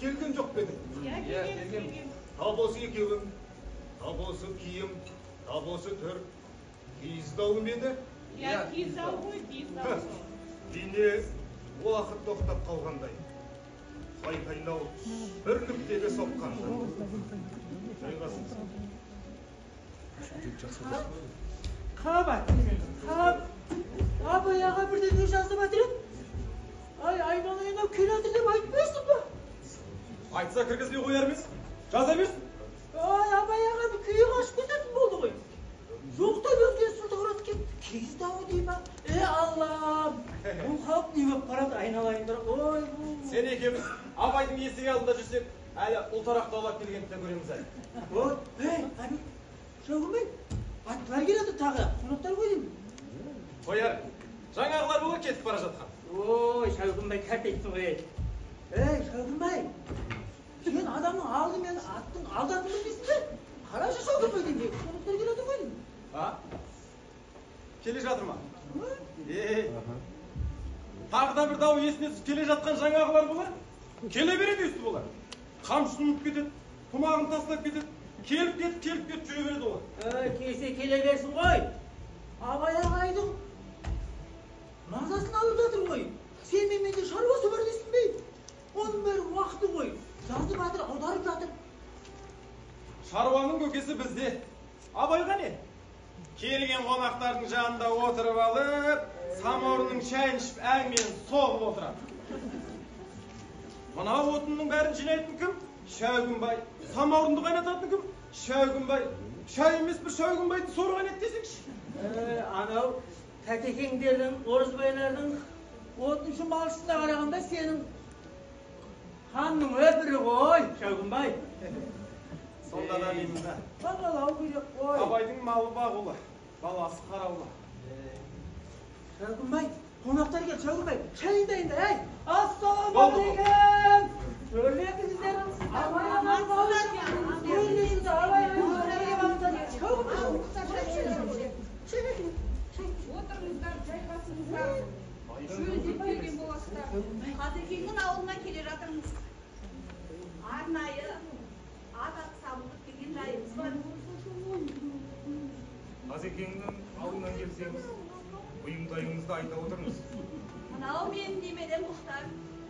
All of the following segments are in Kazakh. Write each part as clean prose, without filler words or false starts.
келген жоқ па едің? Иә, келген. Тап осы екеуің, тап осы киім, тап осы түр. Киіз дауы ма еді? Иә, киіз дауы ғой, киіз дауы. Дене уақыт тоқтап қалғандай. Қайқайлау бір нүктеге соққанда. Жайғасың. Қабат, абай аға бірден жазып атыр еді. Айналайын ау келе жатыр деп айтпайсың ба? Айтса кіргізбей қояр емес, жаза берсін. Абай аға бір күйе қашып кететін болды ғой. Жоқтан өзге сылтауrat кетті. Киіз дауы дей ма? Аллам! Бұл халық не болып барады айналайын бір. Ой, бұл. Сен екеуміз абайдың есігі алдында жүрсек, әлі ұлтарақты аулап келгенді көреміз әлі. Әбі, Шауқымбай, аттылар келеді тағы, қонақтар ғой деймін. Қояр, жаңағылар болар кетіп бара жатқан. Ой, Шауқымбай кәртейсің ғой. Шауқымбай, сен адамның алды мен аттың алдатынды дейсің бе? Қарашы Шауқымбай деймін, қонақтар келеді ғой деймін. Келе жатыр ма? Тағы да бір дау есіне түсіп келе жатқан жаңағылар болар. Келе береді өсті болар. Қамшысын ұмытып кетеді, тұмағын тастап кетеді. Келіп кетіп жүре береді олар. Келсе келе берсін ғой. Абай ағайдың мазасын алып жатыр ғой. Сен менде шаруасы бар дейсің бе? Оның бәрі уақыты ғой. Жазып жатыр, аударып жатыр. Шаруаның көкесі бізде. Абайға не? Келген қонақтардың жанында отырып алып, самаурынның шайын ішіп әңгімен соғып отырады. Мына отынның бәрін жинайтын кім? Шәугімбай. Самаурынды қайнататын кім? Шәугімбай. Шай емес бір Шәугімбайды сор қайнат десеңші. Анау тәтекеңдердің, орызбайлардың отыншы малшысына қарағанда сенің ханның өбірі ғой, Шәугімбай. Сонда да деймін да. Бағалау керек қой. Абайдың малы бағулы, баласы қараулы. Шәугімбай, қонақтар кел, Шәугімбай, шайын дайында, ассалаумағалейкум. Өрлетіңіздер, абай аман болсын. Өрлетіңіздер, абай аман болсын. Отырыңыздар, жайғасыңыздар. Шөлдеп келген боласыздар. Қазекеңнің ауылына келе жатырмыз. Арнайы ат сабылып келген жайымыз бар. Қазекеңнің ауылынан келсеңіз, бұйымдайыңызды айта отырыңыз. Мынау менің немерем Мұхтар.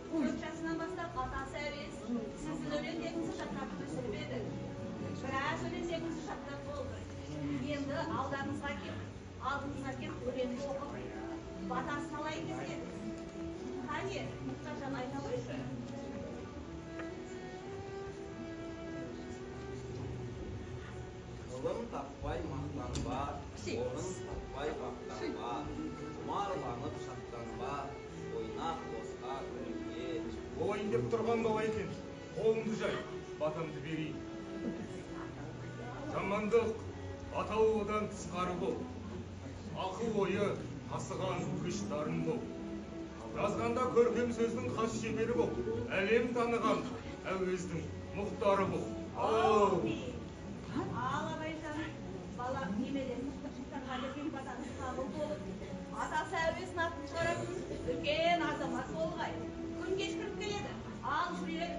4 жасынан бастап атасы әуес. Сіздің өлеңдеріңізді шаттатып өсіріп еді. Біраз өлеңдеріңізді шаттап болды. Енді алдыңызға кеп өлеңді оқып, батасын алайын десеңіз. Қане, Мұхтаржан айта қойшы. Қылын таппай мақтанба, орын таппай мақтанба, құмарланып шаттанба, ойнақ босқа күлімге. Болайын деп тұрған бала екен, қолыңды жай, батамды берейін. Жамандық атаулыдан тысқары бол. Ақыл ойы тасыған күш дарын бол. Жазғанда көркем сөздің қас шебері бол. Әлем таныған әуездің мұхтары бол. Ал абайжан, балам немеден Мұхтарға деген батаңыз қабыл болып, атасы әуесін атын шығаратын үлкен азамат болғай. Күн кешкіріп келеді. Ал жүрек.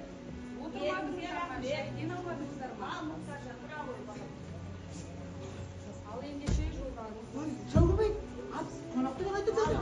Отырмадыңыздар, шайден алмадыңыздар ма? Ал Мұхтаржан, тұра ғой балам. Ал ендеше жолдаңыз. Шәуқымбай, қонақтар қайтып жатыр.